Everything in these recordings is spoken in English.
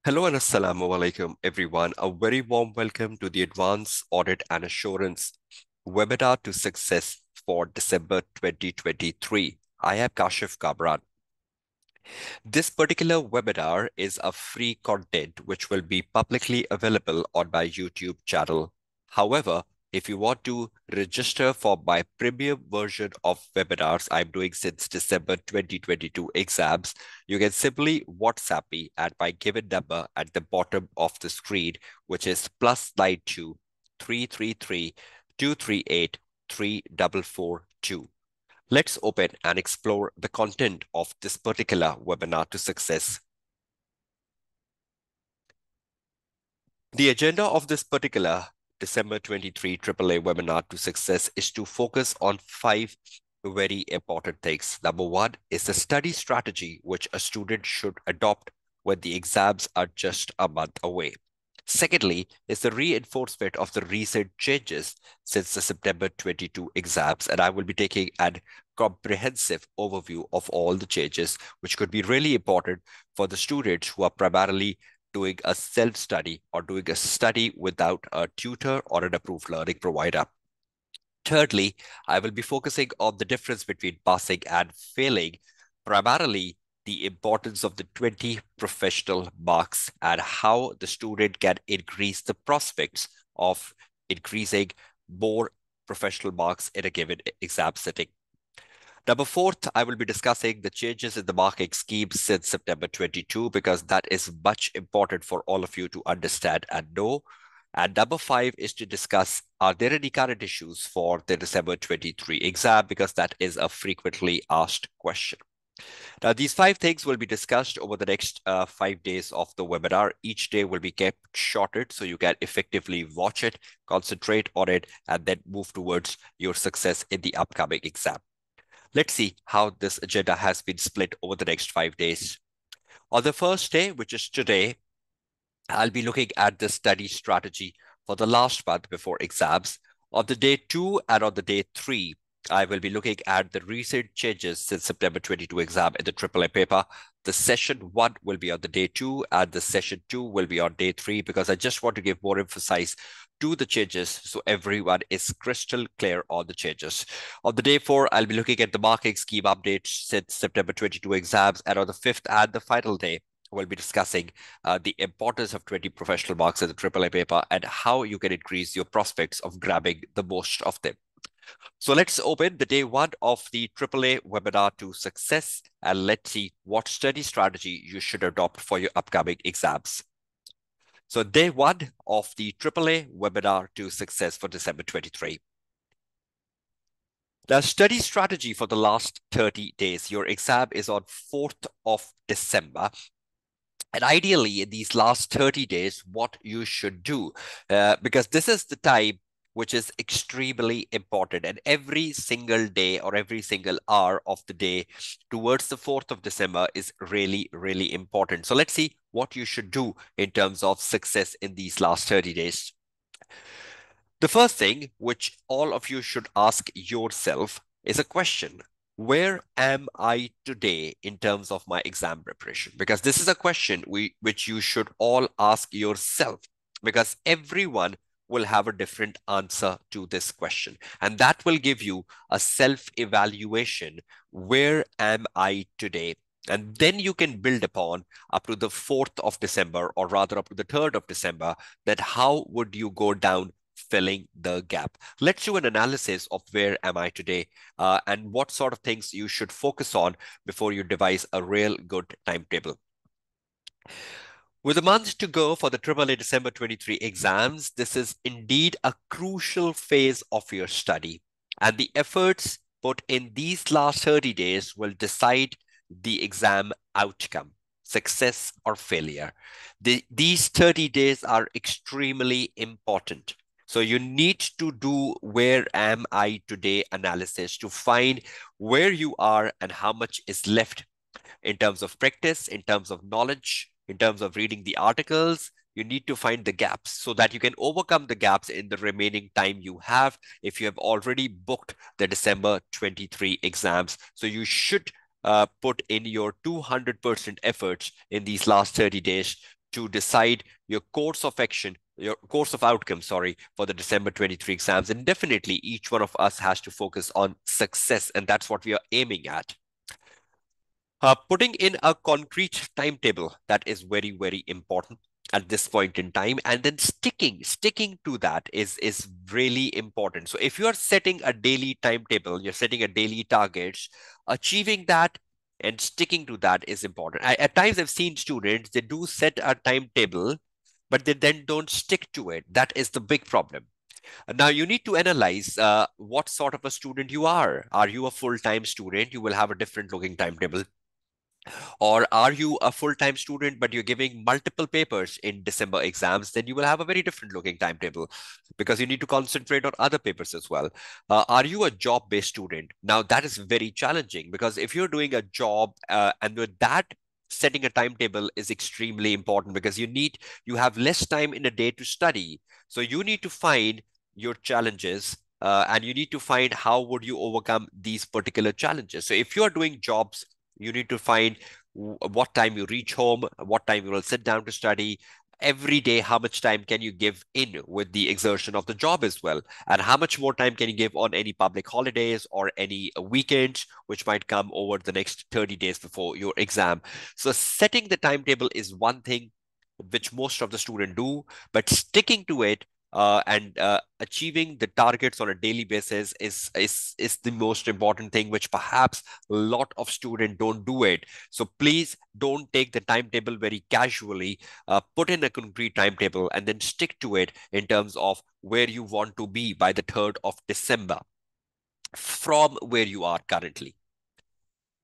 Hello and assalamu alaikum, everyone. A very warm welcome to the Advanced Audit and Assurance webinar to success for December 2023. I am Kashif Kamran. This particular webinar is a free content which will be publicly available on my YouTube channel. However, if you want to register for my premium version of webinars I'm doing since December 2022 exams, you can simply WhatsApp me at my given number at the bottom of the screen, which is +92 333 238 3442. Let's open and explore the content of this particular webinar to success. The agenda of this particular December 23 AAA webinar to success is to focus on 5 very important things. Number 1 is the study strategy which a student should adopt when the exams are just a month away. Secondly, is the reinforcement of the recent changes since the September 22 exams, and I will be taking a comprehensive overview of all the changes, which could be really important for the students who are primarily doing a self-study or doing a study without a tutor or an approved learning provider. Thirdly, I will be focusing on the difference between passing and failing, primarily the importance of the 20 professional marks and how the student can increase the prospects of increasing more professional marks in a given exam setting. Number 4, I will be discussing the changes in the marking scheme since September 22, because that is much important for all of you to understand and know. And number 5 is to discuss, are there any current issues for the December 23 exam, because that is a frequently asked question. Now, these 5 things will be discussed over the next 5 days of the webinar. Each day will be kept shorted so you can effectively watch it, concentrate on it, and then move towards your success in the upcoming exam. Let's see how this agenda has been split over the next 5 days. On the first day, which is today, I'll be looking at the study strategy for the last month before exams. On the day 2 and on the day 3, I will be looking at the recent changes since September 22 exam in the AAA paper. The session 1 will be on the day 2 and the session 2 will be on day 3, because I just want to give more emphasis to the changes so everyone is crystal clear on the changes. On the day 4, I'll be looking at the marking scheme updates since September 22 exams, and on the 5th and the final day, we'll be discussing the importance of 20 professional marks in the AAA paper and how you can increase your prospects of grabbing the most of them. So let's open the day 1 of the AAA webinar to success, and let's see what study strategy you should adopt for your upcoming exams. So day 1 of the AAA webinar to success for December 23. Now, study strategy for the last 30 days. Your exam is on 4th of December. And ideally, in these last 30 days, what you should do, because this is the time which is extremely important. And every single day or every single hour of the day towards the 4th of December is really, really important. So let's see what you should do in terms of success in these last 30 days. The first thing which all of you should ask yourself is a question. Where am I today in terms of my exam preparation? Because this is a question which you should all ask yourself, because everyone will have a different answer to this question. And that will give you a self-evaluation. Where am I today? And then you can build upon up to the 4th of December, or rather up to the 3rd of December, that how would you go down filling the gap. Let's do an analysis of where am I today and what sort of things you should focus on before you devise a real good timetable. With a month to go for the AAA December 23 exams, this is indeed a crucial phase of your study. And the efforts put in these last 30 days will decide the exam outcome, success or failure. These 30 days are extremely important. So you need to do where am I today analysis to find where you are and how much is left in terms of practice, in terms of knowledge, in terms of reading the articles. You need to find the gaps so that you can overcome the gaps in the remaining time you have if you have already booked the December 23 exams. So you should put in your 200% efforts in these last 30 days to decide your course of action, your course of outcome, sorry, for the December 23 exams. And definitely each one of us has to focus on success, and that's what we are aiming at. Putting in a concrete timetable, that is very, very important at this point in time, and then sticking to that is really important. So if you are setting a daily timetable, you're setting a daily targets, achieving that and sticking to that is important. At times I've seen students, they do set a timetable, but they then don't stick to it. That is the big problem. Now you need to analyze what sort of a student you are. Are you a full-time student? You will have a different looking timetable. Or are you a full-time student, but you're giving multiple papers in December exams? Then you will have a very different looking timetable because you need to concentrate on other papers as well. Are you a job-based student? Now that is very challenging because if you're doing a job and with that, setting a timetable is extremely important because you have less time in a day to study. So you need to find your challenges and you need to find how would you overcome these particular challenges. So if you are doing jobs, you need to find what time you reach home, what time you will sit down to study. Every day, how much time can you give in with the exertion of the job as well? And how much more time can you give on any public holidays or any weekends, which might come over the next 30 days before your exam? So setting the timetable is one thing which most of the students do, but sticking to it and achieving the targets on a daily basis is the most important thing, which perhaps a lot of students don't do it. So please don't take the timetable very casually. Put in a concrete timetable and then stick to it in terms of where you want to be by the 3rd of December from where you are currently.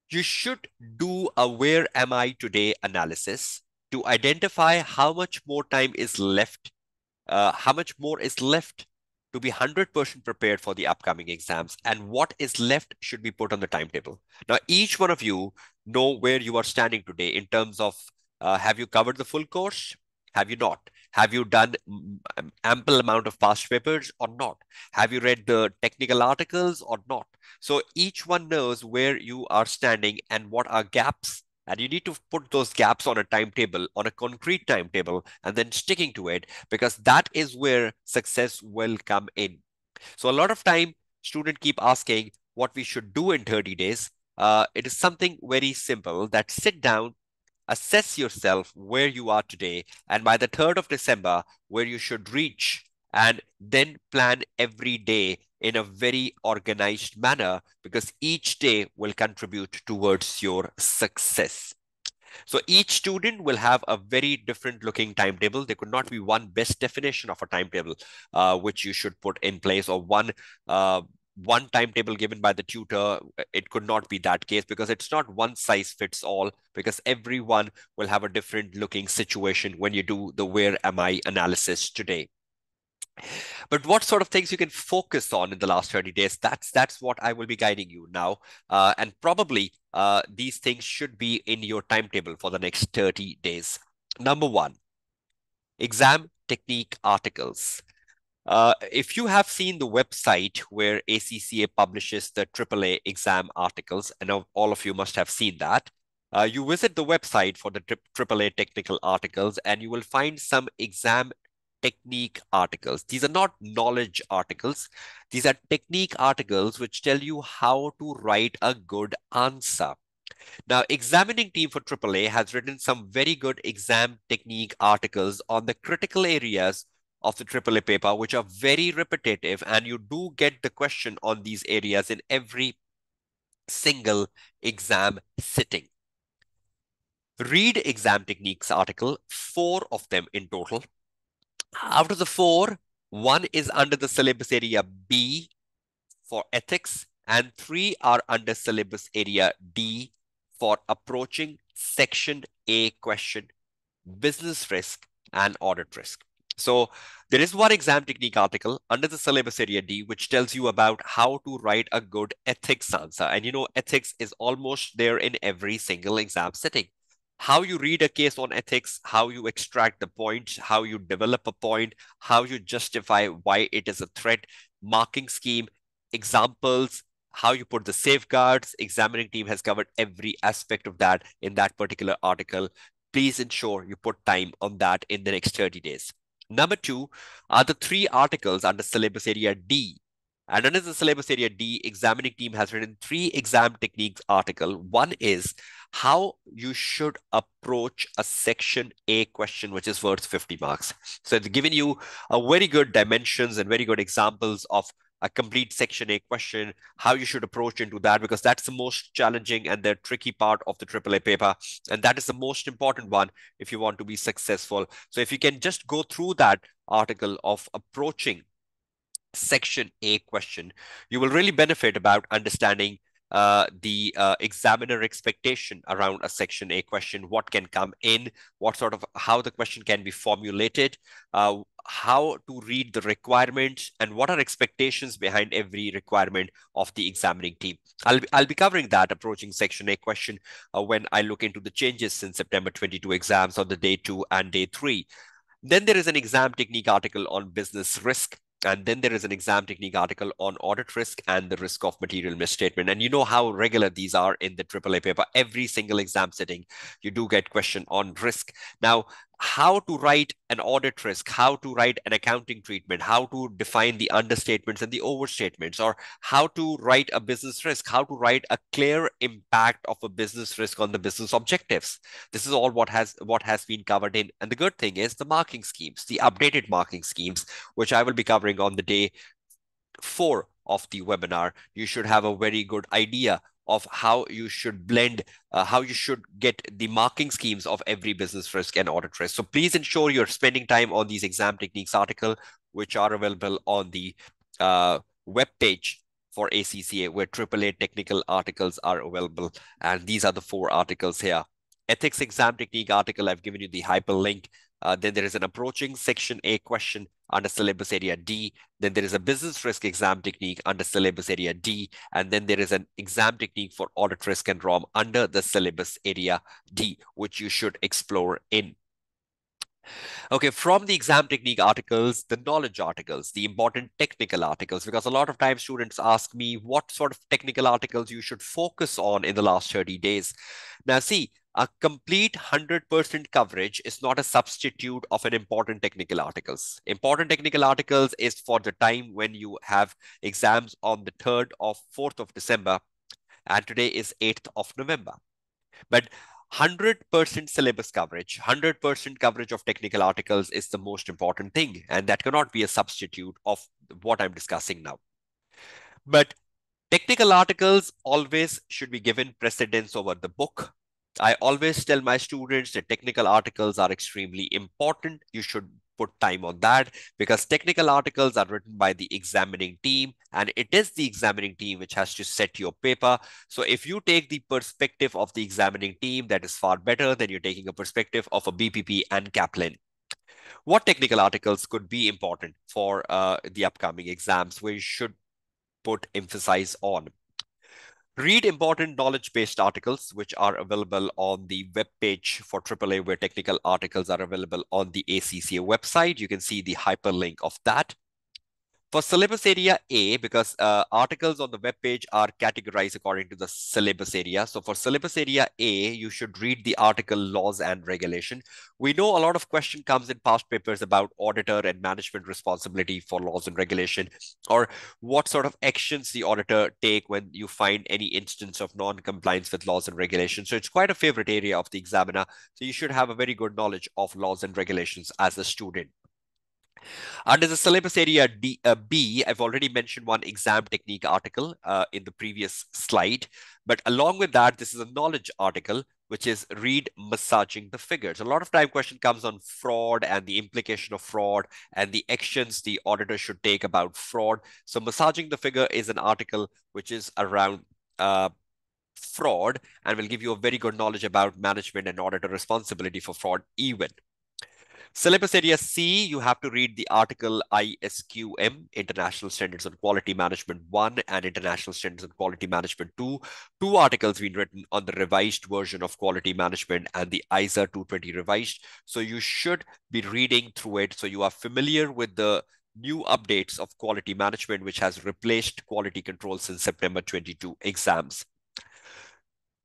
You should do a where am I today analysis to identify how much more time is left, how much more is left to be 100% prepared for the upcoming exams, and what is left should be put on the timetable. Now, each one of you know where you are standing today in terms of have you covered the full course? Have you not? Have you done ample amount of past papers or not? Have you read the technical articles or not? So each one knows where you are standing and what are gaps. And you need to put those gaps on a timetable, on a concrete timetable, and then sticking to it, because that is where success will come in. So a lot of time, students keep asking what we should do in 30 days. It is something very simple that sit down, assess yourself where you are today, and by the 3rd of December, where you should reach, and then plan every day in a very organized manner because each day will contribute towards your success. So each student will have a very different looking timetable. There could not be one best definition of a timetable which you should put in place, or one timetable given by the tutor. It could not be that case because it's not one size fits all, because everyone will have a different looking situation when you do the where am I analysis today. But what sort of things you can focus on in the last 30 days, that's what I will be guiding you now. And probably these things should be in your timetable for the next 30 days. Number one, exam technique articles. If you have seen the website where ACCA publishes the AAA exam articles, and all of you must have seen that, you visit the website for the AAA technical articles and you will find some exam technique articles. These are not knowledge articles. These are technique articles which tell you how to write a good answer. Now, examining team for AAA has written some very good exam technique articles on the critical areas of the AAA paper, which are very repetitive, and you do get the question on these areas in every single exam sitting. Read exam techniques article, 4 of them in total. Out of the 4, 1 is under the syllabus area B for ethics, and 3 are under syllabus area D for approaching section A question, business risk, and audit risk. So there is one exam technique article under the syllabus area D, which tells you about how to write a good ethics answer. And you know, ethics is almost there in every single exam setting. How you read a case on ethics, how you extract the points, how you develop a point, how you justify why it is a threat, marking scheme, examples, how you put the safeguards. Examining team has covered every aspect of that in that particular article. Please ensure you put time on that in the next 30 days. Number two are the 3 articles under syllabus area D. And under the syllabus area D, examining team has written 3 exam techniques article. One is how you should approach a section A question, which is worth 50 marks. So it's given you a very good dimensions and very good examples of a complete section A question, how you should approach into that, because that's the most challenging and the tricky part of the AAA paper. And that is the most important one if you want to be successful. So if you can just go through that article of approaching section A question, you will really benefit about understanding the examiner expectation around a section A question, what can come in, what sort of, how the question can be formulated, how to read the requirements, and what are expectations behind every requirement of the examining team. I'll be covering that approaching section A question when I look into the changes since September 22 exams on the day 2 and day 3. Then there is an exam technique article on business risk. And then there is an exam technique article on audit risk and the risk of material misstatement. And you know how regular these are in the AAA paper. Every single exam sitting, you do get question on risk. Now, how to write an audit risk, how to write an accounting treatment, how to define the understatements and the overstatements, or how to write a business risk, how to write a clear impact of a business risk on the business objectives. This is all what has been covered in. And the good thing is the marking schemes, the updated marking schemes, which I will be covering on the day 4 of the webinar. You should have a very good idea of how you should blend, how you should get the marking schemes of every business risk and audit risk. So please ensure you're spending time on these exam techniques article, which are available on the web page for ACCA, where AAA technical articles are available. And these are the 4 articles here. Ethics exam technique article, I've given you the hyperlink. Then there is an approaching section A question under syllabus area D. Then there is a business risk exam technique under syllabus area D. And then there is an exam technique for audit risk and ROM under the syllabus area D, which you should explore in. Okay, from the exam technique articles, the knowledge articles, the important technical articles, because a lot of times students ask me what sort of technical articles you should focus on in the last 30 days. Now see, a complete 100% coverage is not a substitute of an important technical articles. Important technical articles is for the time when you have exams on the 3rd or 4th of December, and today is 8th of November. But 100% syllabus coverage, 100% coverage of technical articles is the most important thing. And that cannot be a substitute of what I'm discussing now. But technical articles always should be given precedence over the book. I always tell my students that technical articles are extremely important. You should put time on that, because technical articles are written by the examining team, and it is the examining team which has to set your paper. So if you take the perspective of the examining team, that is far better than you're taking a perspective of a BPP and Kaplan. What technical articles could be important for the upcoming exams where you should put emphasis on? Read important knowledge-based articles, which are available on the web page for AAA, where technical articles are available on the ACCA website. You can see the hyperlink of that. For syllabus area A, because articles on the web page are categorized according to the syllabus area. So for syllabus area A, you should read the article laws and regulation. We know a lot of question comes in past papers about auditor and management responsibility for laws and regulation, or what sort of actions the auditor take when you find any instance of non-compliance with laws and regulations. So it's quite a favorite area of the examiner. So you should have a very good knowledge of laws and regulations as a student. Under the syllabus area B, I've already mentioned one exam technique article in the previous slide. But along with that, this is a knowledge article, which is read massaging the figures. A lot of time question comes on fraud and the implication of fraud and the actions the auditor should take about fraud. So massaging the figure is an article which is around fraud, and will give you a very good knowledge about management and auditor responsibility for fraud even. Syllabus area C, you have to read the article ISQM, International Standards on Quality Management 1 and International Standards on Quality Management 2. 2 articles being written on the revised version of quality management and the ISA 220 revised. So you should be reading through it so you are familiar with the new updates of quality management, which has replaced quality control since September 22 exams.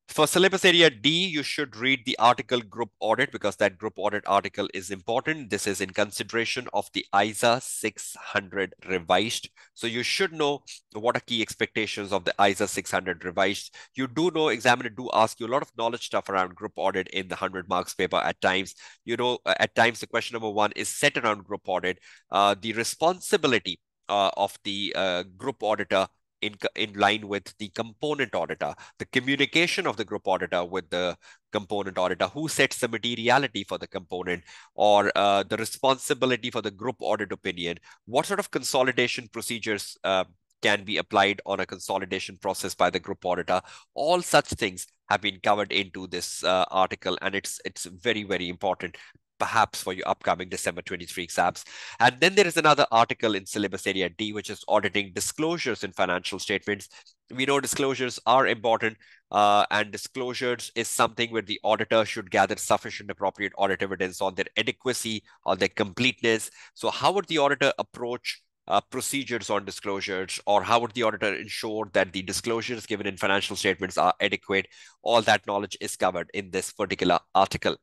For syllabus area D, you should read the article group audit because that group audit article is important. This is in consideration of the ISA 600 revised. So you should know what are key expectations of the ISA 600 revised. You do know examiner do ask you a lot of knowledge stuff around group audit in the 100 marks paper at times. You know, at times the question number 1 is set around group audit. The responsibility of the group auditor in line with the component auditor, the communication of the group auditor with the component auditor, who sets the materiality for the component, or the responsibility for the group audit opinion, what sort of consolidation procedures can be applied on a consolidation process by the group auditor. All such things have been covered into this article, and it's very, very important perhaps for your upcoming December 23 exams. And then there is another article in syllabus area D, which is auditing disclosures in financial statements. We know disclosures are important, and disclosures is something where the auditor should gather sufficient appropriate audit evidence on their adequacy, on their completeness. So how would the auditor approach procedures on disclosures, or how would the auditor ensure that the disclosures given in financial statements are adequate? All that knowledge is covered in this particular article.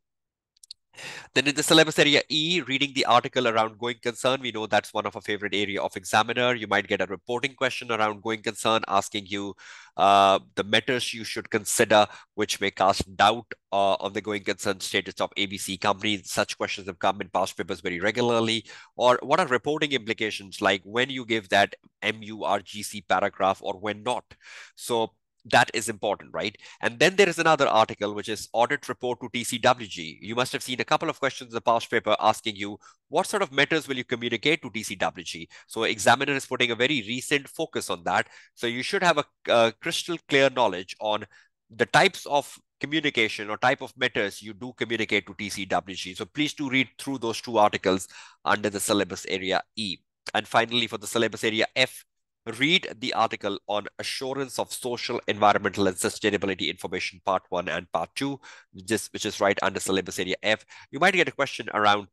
Then in the syllabus area E, reading the article around going concern, we know that's one of our favorite area of examiner. You might get a reporting question around going concern asking you the matters you should consider which may cast doubt on the going concern status of ABC company. Such questions have come in past papers very regularly. Or what are reporting implications, like when you give that MURGC paragraph or when not. So that is important, right? And then there is another article, which is audit report to TCWG. You must have seen a couple of questions in the past paper asking you, what sort of matters will you communicate to TCWG? So examiner is putting a very recent focus on that. So you should have a crystal clear knowledge on the types of communication or type of matters you do communicate to TCWG. So please do read through those two articles under the syllabus area E. And finally, for the syllabus area F, read the article on assurance of social, environmental, and sustainability information, part 1 and part 2, which is right under syllabus area F. You might get a question around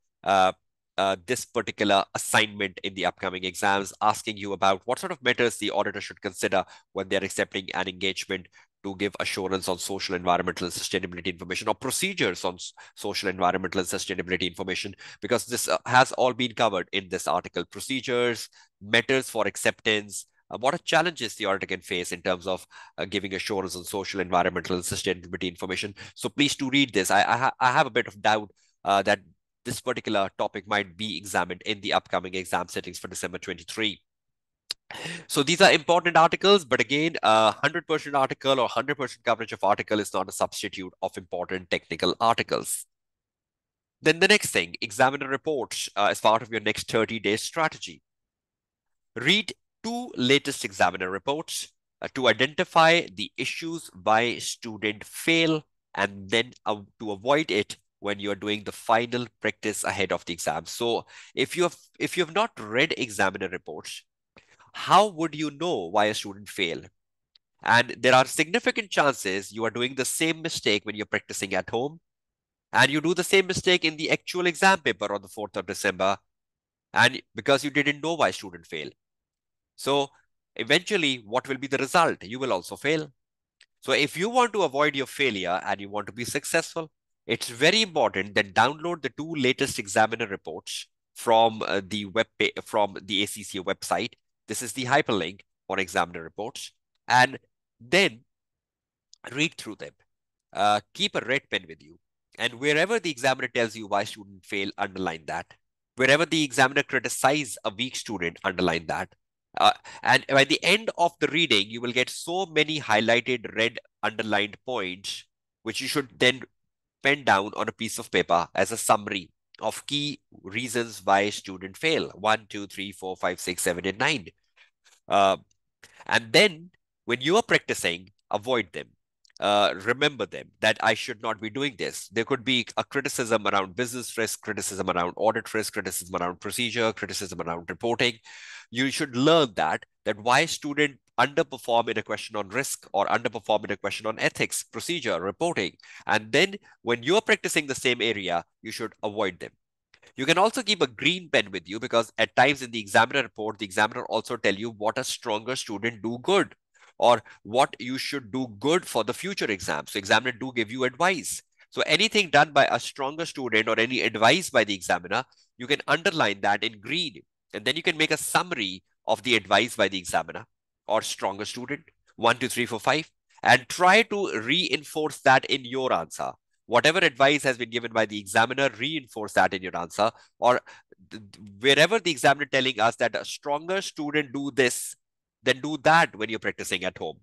this particular assignment in the upcoming exams, asking you about what sort of matters the auditor should consider when they're accepting an engagement to give assurance on social, environmental, and sustainability information, or procedures on social, environmental, and sustainability information, because this has all been covered in this article. Procedures, matters for acceptance, what are challenges the auditor can face in terms of giving assurance on social, environmental, and sustainability information. So please do read this. I have a bit of doubt that this particular topic might be examined in the upcoming exam settings for December 23. So these are important articles, but again, 100% article or 100% coverage of article is not a substitute of important technical articles. Then the next thing, examiner reports as part of your next 30-day strategy. Read 2 latest examiner reports to identify the issues why student fail, and then to avoid it when you're doing the final practice ahead of the exam. So if you have not read examiner reports, how would you know why a student failed? And there are significant chances you are doing the same mistake when you're practicing at home, and you do the same mistake in the actual exam paper on the 4th of December, and because you didn't know why student failed. So eventually, what will be the result? You will also fail. So if you want to avoid your failure and you want to be successful, it's very important that download the 2 latest examiner reports from from the ACCA website. This is the hyperlink for examiner reports, and then read through them. Keep a red pen with you, and wherever the examiner tells you why student fail, underline that. Wherever the examiner criticizes a weak student, underline that. Uh, and by the end of the reading, you will get so many highlighted red underlined points, which you should then pen down on a piece of paper as a summary of key reasons why student fail. 1, 2, 3, 4, 5, 6, 7, and 9. Uh, and then when you are practicing, avoid them. Remember them, that I should not be doing this. There could be a criticism around business risk, criticism around audit risk, criticism around procedure, criticism around reporting. You should learn that why student underperform in a question on risk or underperform in a question on ethics, procedure, reporting. And then when you're practicing the same area, you should avoid them. You can also keep a green pen with you, because at times in the examiner report, the examiner also tell you what a stronger student do good. or what you should do good for the future exam. So examiner do give you advice. So anything done by a stronger student or any advice by the examiner, you can underline that in green. And then you can make a summary of the advice by the examiner or stronger student, 1, 2, 3, 4, 5, and try to reinforce that in your answer. Whatever advice has been given by the examiner, reinforce that in your answer. Or wherever the examiner telling us that a stronger student do this, then do that when you're practicing at home.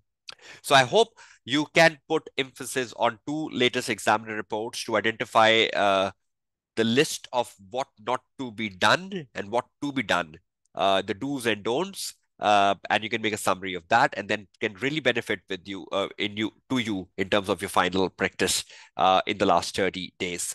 So I hope you can put emphasis on two latest examiner reports to identify the list of what not to be done and what to be done, the do's and don'ts, and you can make a summary of that, and then can really benefit with you to you in terms of your final practice in the last 30 days.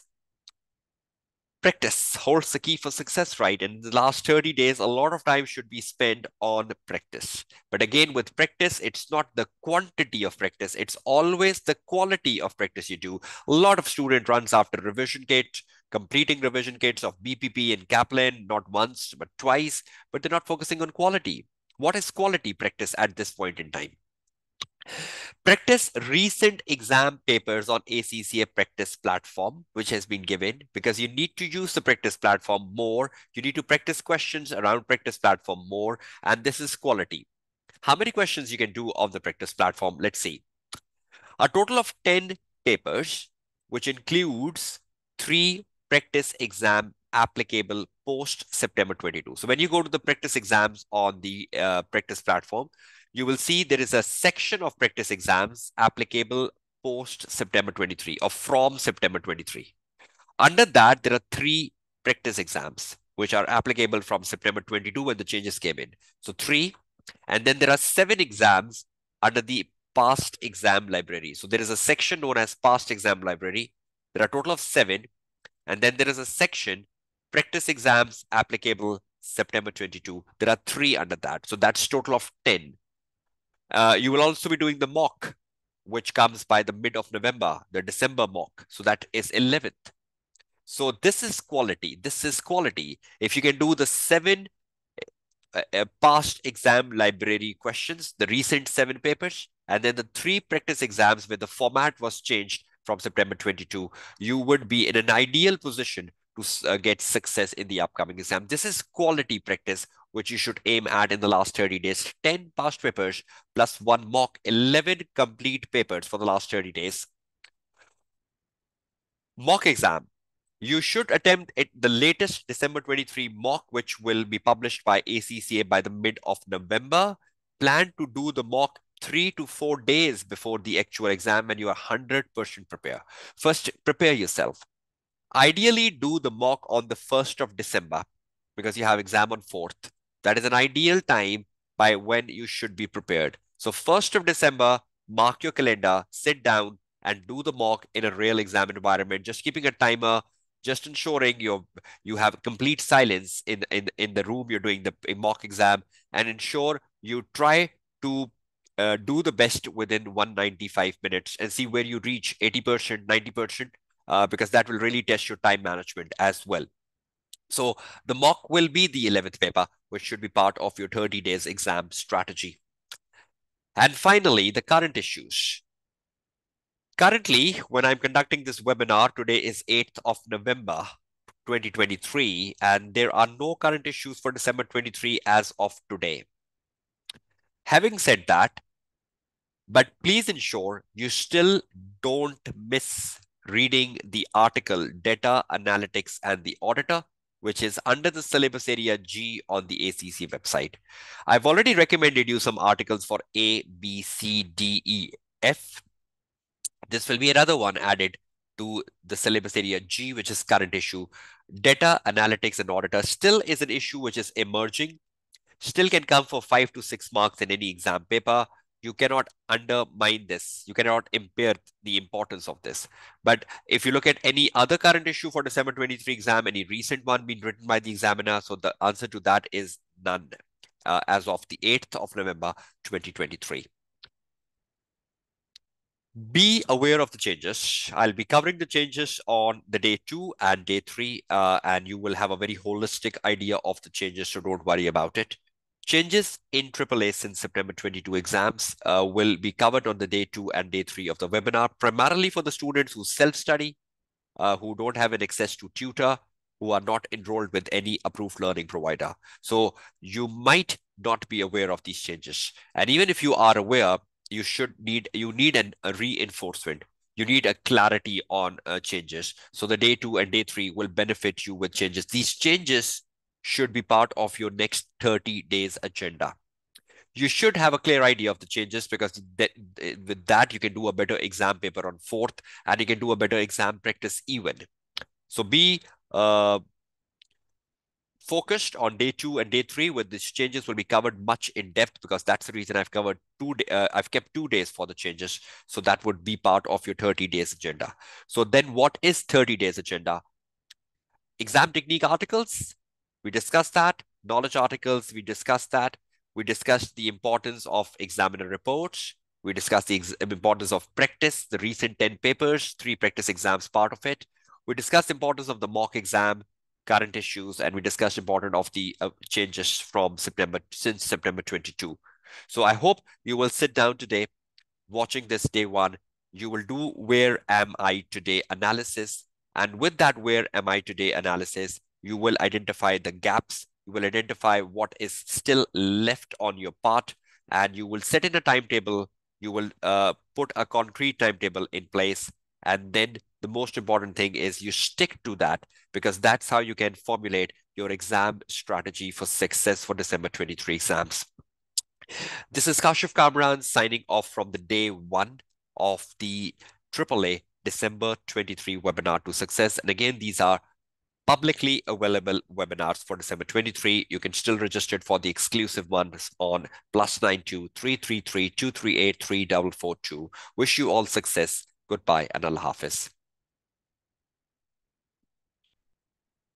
Practice holds the key for success, right? And in the last 30 days, a lot of time should be spent on practice. But again, with practice, it's not the quantity of practice, it's always the quality of practice you do. A lot of student runs after revision kit, completing revision kits of BPP and Kaplan, not once, but twice, but they're not focusing on quality. What is quality practice at this point in time? Practice recent exam papers on ACCA practice platform, which has been given, because you need to use the practice platform more. You need to practice questions around practice platform more, and this is quality. How many questions you can do on the practice platform? Let's see. A total of 10 papers, which includes 3 practice exam applicable post September 22. So when you go to the practice exams on the practice platform, you will see there is a section of practice exams applicable post September 23 or from September 23. Under that, there are 3 practice exams which are applicable from September 22 when the changes came in. So 3, and then there are 7 exams under the past exam library. So there is a section known as past exam library. There are a total of 7, and then there is a section practice exams applicable September 22. There are 3 under that. So that's total of 10. You will also be doing the mock, which comes by the mid of November, the December mock. So that is 11th. So this is quality. This is quality. If you can do the 7 past exam library questions, the recent 7 papers, and then the 3 practice exams where the format was changed from September 22, you would be in an ideal position to get success in the upcoming exam. This is quality practice, which you should aim at in the last 30 days. 10 past papers plus 1 mock, 11 complete papers for the last 30 days. Mock exam. You should attempt the latest December 23 mock, which will be published by ACCA by the mid of November. Plan to do the mock 3 to 4 days before the actual exam when you are 100% prepared. First, prepare yourself. Ideally, do the mock on the 1st of December because you have exam on 4th. That is an ideal time by when you should be prepared. So 1st of December, mark your calendar, sit down and do the mock in a real exam environment, just keeping a timer, just ensuring you have complete silence in the room you're doing the mock exam, and ensure you try to do the best within 195 minutes and see where you reach 80%, 90%, because that will really test your time management as well. So the mock will be the 11th paper, which should be part of your 30 days exam strategy. And finally, the current issues. Currently, when I'm conducting this webinar, today is 8th of November, 2023, and there are no current issues for December 23 as of today. Having said that, but please ensure you still don't miss reading the article Data Analytics and the Auditor, which is under the syllabus area G on the ACC website. I've already recommended you some articles for A, B, C, D, E, F. This will be another one added to the syllabus area G, which is current issue. Data Analytics and Auditor still is an issue which is emerging, still can come for 5 to 6 marks in any exam paper. You cannot undermine this. You cannot impair the importance of this. But if you look at any other current issue for December 23 exam, any recent one being written by the examiner, so the answer to that is none as of the 8th of November, 2023. Be aware of the changes. I'll be covering the changes on the day 2 and day 3, and you will have a very holistic idea of the changes, so don't worry about it. Changes in AAA since September 22 exams will be covered on the day 2 and day 3 of the webinar, primarily for the students who self-study, who don't have an access to tutor, who are not enrolled with any approved learning provider. So you might not be aware of these changes. And even if you are aware, you need a reinforcement. You need a clarity on changes. So the day 2 and day 3 will benefit you with changes. These changes should be part of your next 30 days agenda. You should have a clear idea of the changes, because with that you can do a better exam paper on 4th, and you can do a better exam practice even. So be focused on day 2 and day 3, where these changes will be covered much in depth, because that's the reason I've covered I've kept 2 days for the changes. So that would be part of your 30 days agenda. So then what is 30 days agenda? Exam technique articles, we discussed that. Knowledge articles, we discussed that. We discussed the importance of examiner reports. We discussed the importance of practice, the recent 10 papers, 3 practice exams part of it. We discussed the importance of the mock exam, current issues, and we discussed the importance of the changes from since September 22. So I hope you will sit down today watching this day 1. You will do where am I today analysis. And with that where am I today analysis, you will identify the gaps. You will identify what is still left on your part, and you will set in a timetable. You will put a concrete timetable in place. And then the most important thing is you stick to that, because that's how you can formulate your exam strategy for success for December 23 exams. This is Kashif Kamran signing off from the day 1 of the AAA December 23 webinar to success. And again, these are publicly available webinars for December 23. You can still register for the exclusive ones on +92 333 238 3442. Wish you all success. Goodbye and Allah Hafiz.